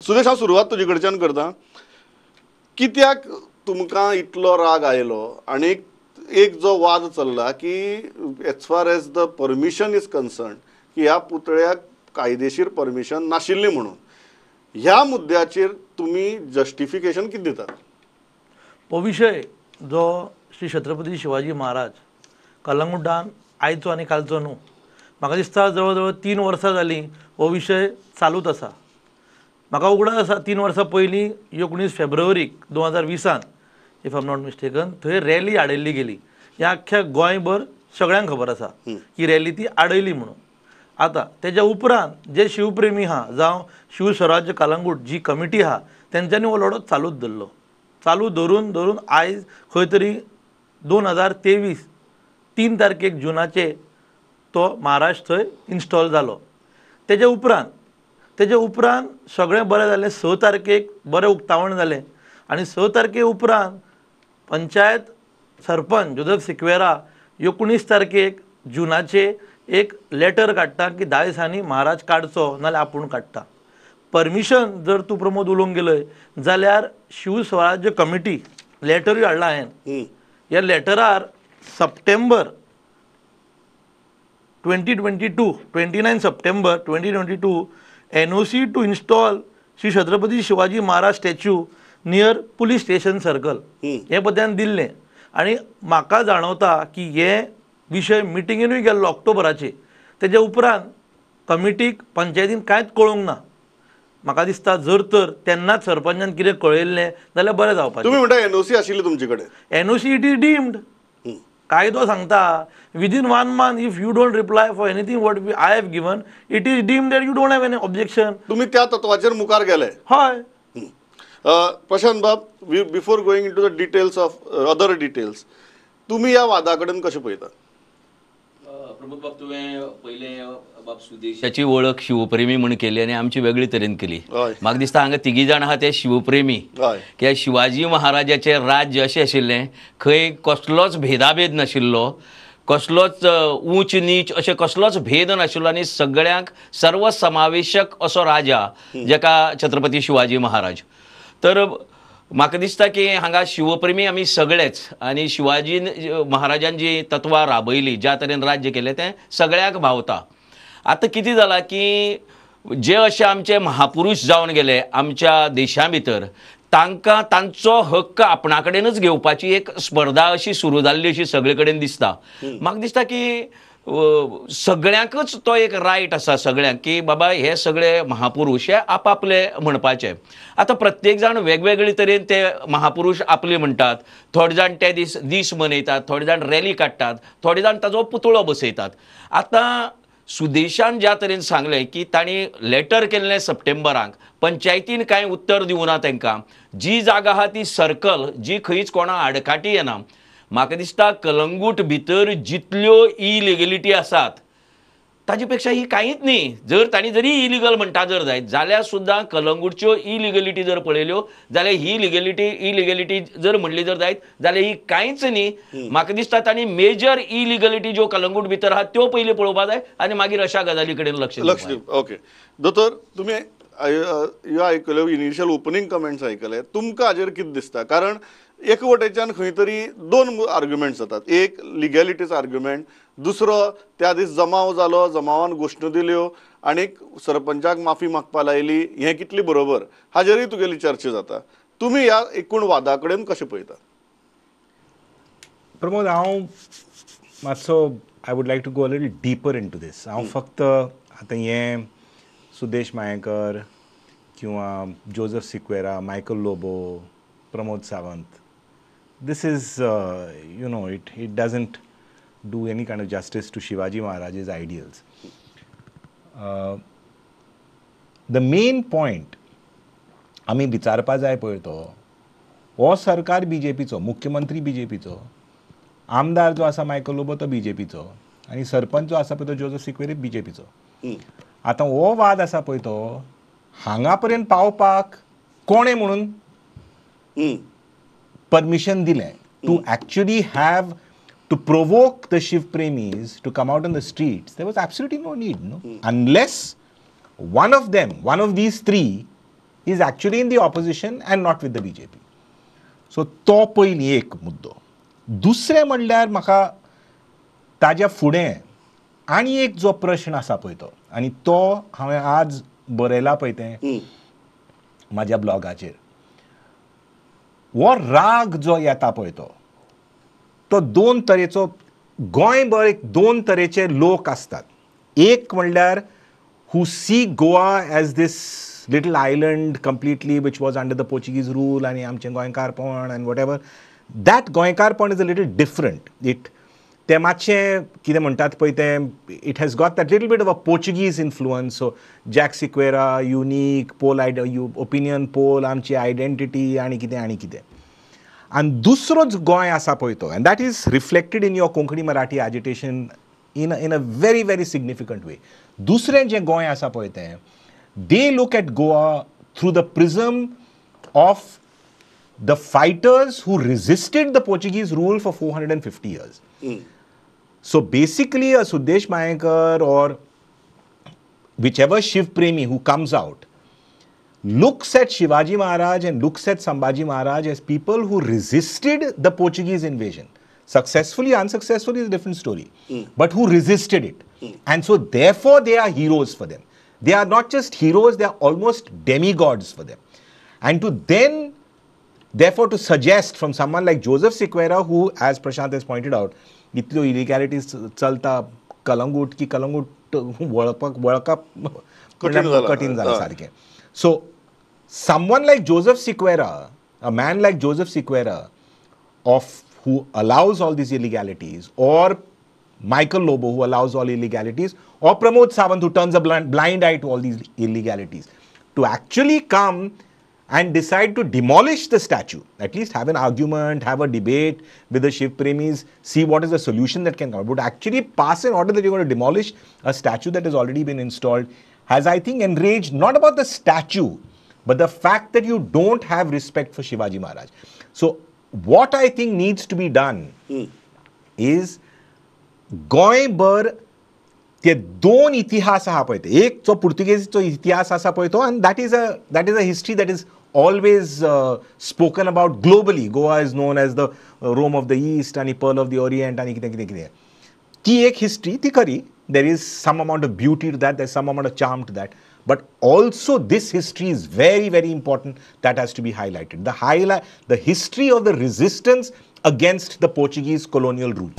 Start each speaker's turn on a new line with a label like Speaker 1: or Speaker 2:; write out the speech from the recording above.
Speaker 1: सुदेश, हांव सुरवात तुजे कडच्यान करता. कित्याक तुमकां इतलो राग आयलो आनी एक जो वाद चल्ला की as far as the permission is concern की ह्या पुतळ्याक कायदेशीर परमिशन नाशिल्ली म्हणून, ह्या मुद्द्याचेर तुमी जस्टिफिकेशन कितें दितात?
Speaker 2: हो विशय जो श्री छत्रपती शिवाजी महाराज कलंगुटान आयचो आनी कालचो न्हू, म्हाका दिसता जवळ जवळ 3 वर्सां जालीं हो विशय चालूच आसा. म्हाका उगडास आसा 3 वर्सां पयलीं 19 फेब्रुवारीक 2020 if I am not mistaken थंय रॅली आडयल्ली गेली. हें आख्ख्या गोंयभर सगळ्यांक खबर आसा की रॅली ती आडयली म्हणून. आतां तेज्या उपरांत जे शिवप्रेमी आहा जावं शिवस्वराज्य कलंगूट जी कमिटी आहा तेंच्यांनी हो लढो चालूच धरलो. चालू धरून धरून आयज खंय तरी 2023 3 तारखेक जुनाचे तो महाराज थंय इन्स्टॉल जालो. तेजे उपरांत सगळें बरें जालें. 6 तारखेक बरें उक्तावण जालें आनी 6 तारखे उपरांत पंचायत सरपंच जोसेफ सिक्वेरा 19 तारखेक जुनाचे एक लेटर काडटा की 10 दिसांनी महाराज काडचो नाल्यार आपूण काडटा. परमिशन जर तूं प्रमोद उलोवंक गेलोय जाल्यार शिवस्वराज्य कमिटी लेटरूय हाडला हांवें. ह्या लेटरार September 2022 29 September 2022 NOC to install Shri Chhatrapati Shivaji Maharaj statue near police station circle हे पद्यान दिल्लें. आनी म्हाका जाणवता की हे विशय मिटिंगेनूय गेल्लो ऑक्टोबराचे. तेजे उपरांत कमिटीक पंचायतीन कांयच कळोवंक ना. म्हाका दिसता जर तर तेन्नाच सरपंचान कितें कळयल्लें जाल्यार बरें जावपाचें.
Speaker 1: तुमी म्हणटा NOC आशिल्ली तुमचे कडेन?
Speaker 2: NOC it is deemed. कायदो सांगता within 1 month if you don't reply for anything what I have given it is deemed that you don't have any objection.
Speaker 1: तुमी त्या तत्वाचेर मुखार गेले?
Speaker 2: हय.
Speaker 1: प्रशांत बाब, before going in to the details of other details, तुमी ह्या वादा कडेन कशें पळयता?
Speaker 3: प्रमोद बाब, तुवें पयलें बाब सुदेशाची वळख शिवप्रेमी म्हण केली आनी आमची वेगळे तरेन केली. म्हाका दिसता हांगा 3 जाण आहा ते शिवप्रेमी. कित्याक शिवाजी महाराजाचें राज्य अशें आशिल्लें खंय कसलोच भेदाभेद नाशिल्लो, कसलोच उंच नीच अशें कसलोच भेद नाशिल्लो आनी सगळ्यांक सर्वसमावेशक असो राजा जेका छत्रपती शिवाजी महाराज. तर म्हाका दिसता की हांगा शिवप्रेमी आमी सगळेच आनी शिवाजी महाराजान जी तत्वां राबयली, ज्या तरेन राज्य केलें तें सगळ्याक भावता. आतां कितें जालां की जे अशे आमचे महापुरुश जावन गेले आमच्या देशा भितर, तांकां तांचो हक्क आपणा कडेनच घेवपाची एक स्पर्धा अशी सुरू जाल्ली अशी सगळे कडेन दिसता. म्हाका दिसता की सगळ्यांकच तो एक रायट आसा सगळ्यांक की बाबा हे सगळे महापुरुश हे आपापले म्हणपाचे. आतां प्रत्येक जाण वेगवेगळे तरेन ते महापुरुश आपले म्हणटात. थोडे जाण ते दीस मनयतात, थोडे जाण रॅली काडटात, थोडे जाण ताजो पुतळो बसयतात. आतां सुदेशान ज्या तरेन सांगलें की तांणी लेटर केल्लें सप्टेंबराक, पंचायतीन कांय उत्तर दिवना तांकां. जी जागा आहा ती सर्कल जी खंयच कोणा आडकाठी येना. म्हाका दिसता कलंगूट भितर जितल्यो इलिगलिटी आसात ताजे पेक्षा ही कांयच न्ही. जर तांणी जरी इलिगल म्हणटा जर जायत जाल्यार सुद्दां कलंगूटच्यो इलिगलिटी जर पळयल्यो जाल्यार ही इलिगलिटी जर म्हणली जर जायत जाल्यार ही कांयच न्ही. म्हाका दिसता तांणी मेजर इलिगलिटी ज्यो कलंगूट भितर आहात त्यो पयलीं पळोवपा जाय आनी मागीर अशा गजाली कडेन लक्ष
Speaker 1: दिवप. ओके दोतोर, तुमी ह्यो आयकल्यो इनिशियल ओपनिंग कमेंट्स आयकले. तुमकां हाजेर कितें दिसता? कारण एक वटेच्यान खंय तरी 2 आर्ग्युमेंट्स जातात. एक लिगॅलिटीज आर्ग्युमेंट, दुसरो त्या दीस जमाव जालो, जमावान घोशणो दिल्यो आनी सरपंचाक माफी मागपा लायली, हें कितली बरोबर हाजेरूय तुगेली चर्चा जाता. तुमी ह्या एकूण वादा कडेन कशें पळयता?
Speaker 4: प्रमोद, हांव मातसो I would like to go a little deeper into this. हांव फक्त आतां हें सुदेश मायेकर किंवा Joseph Sequeira, Michael Lobo, Pramod Sawant, this is it doesn't do any kind of justice to Shivaji Maharaj's ideals. The main point आमी विचारपा जाय पळय तो, हो सरकार बीजेपीचो, मुख्यमंत्री बीजेपीचो, आमदार जो आसा मायकल लोबो तो बीजेपीचो आनी सरपंच जो आसा पळय तो जोसेफ सिक्वेरा बीजेपीचो. आतां हो वाद आसा पळय तो हांगा पर्यंत पावपाक कोणे म्हणून permission dile to actually have to provoke the Shiv Premis to come out on the streets. There was absolutely no need, no? Unless one of these 3 is actually in the opposition and not with the BJP. So तो पयली एक मुद्दो. दुसरें म्हणल्यार म्हाका ताज्या फुडें आनी एक जो प्रश्न आसा पळय तो, आनी तो हांवें आज बरयला पळय तें म्हाज्या ब्लॉगाचेर. हो राग जो येता पळय तो दोन तरेचो, गोंयभर एक दोन तरेचे लोक असतात. एक म्हणल्यार who see Goa as this little island completely which was under the Portuguese rule and आमचें गोंयकारपण and whatever. That गोंयकारपण is a little different. ते मातशें कितें म्हणटात पळय तें, it has got that little bit of a Portuguese influence. So Jack Sequeira, unique, poll opinion poll, आमची identity आनी कितें. And दुसरोच गोंय आसा पळय तो, and that is reflected in your Konkani Marathi agitation in a very, very significant way. दुसरें जें गोंय आसा पळय तें, they look at Goa through the prism of the fighters who resisted the Portuguese rule for 450 years. So basically a Sudesh Mayankar or whichever Shiv Premi who comes out looks at Shivaji Maharaj and looks at Sambhaji Maharaj as people who resisted the Portuguese invasion. Successfully, unsuccessfully is a different story. But who resisted it. And so therefore they are heroes for them. They are not just heroes, they are almost demigods for them. And to then, therefore to suggest from someone like Joseph Sequeira, who, as Prashant has pointed out, इतल्यो illegalities चलता कलंगूट की कलंगूट वळखप कठीण जालें सारकें. So someone like Joseph Sequeira, a man like Joseph Sequeira, who allows all these illegalities, or Michael Lobo, who allows all illegalities, or Pramod Sawant, who turns a blind eye to all these illegalities, to actually come and decide to demolish the statue, at least have an argument, have a debate with the Shiv Premis, see what is the solution that can come, but actually pass an order that you're going to demolish a statue that has already been installed, has, I think, enraged not about the statue, but the fact that you don't have respect for Shivaji Maharaj. So what I think needs to be done is गोंयभर ते दोन इतिहास आहा पळय ते, एक जो पुर्तुगेजीचो इतिहास आसा पळय तो, and that is a history that is always spoken about globally. Goa is known as the Rome of the East and Pearl of the Orient and कितें. ती एक history, ती खरी. There is some amount of beauty to that, there's some amount of charm to that. But also this history is very, very important, that has to be highlighted. The history of the resistance against the Portuguese colonial rule.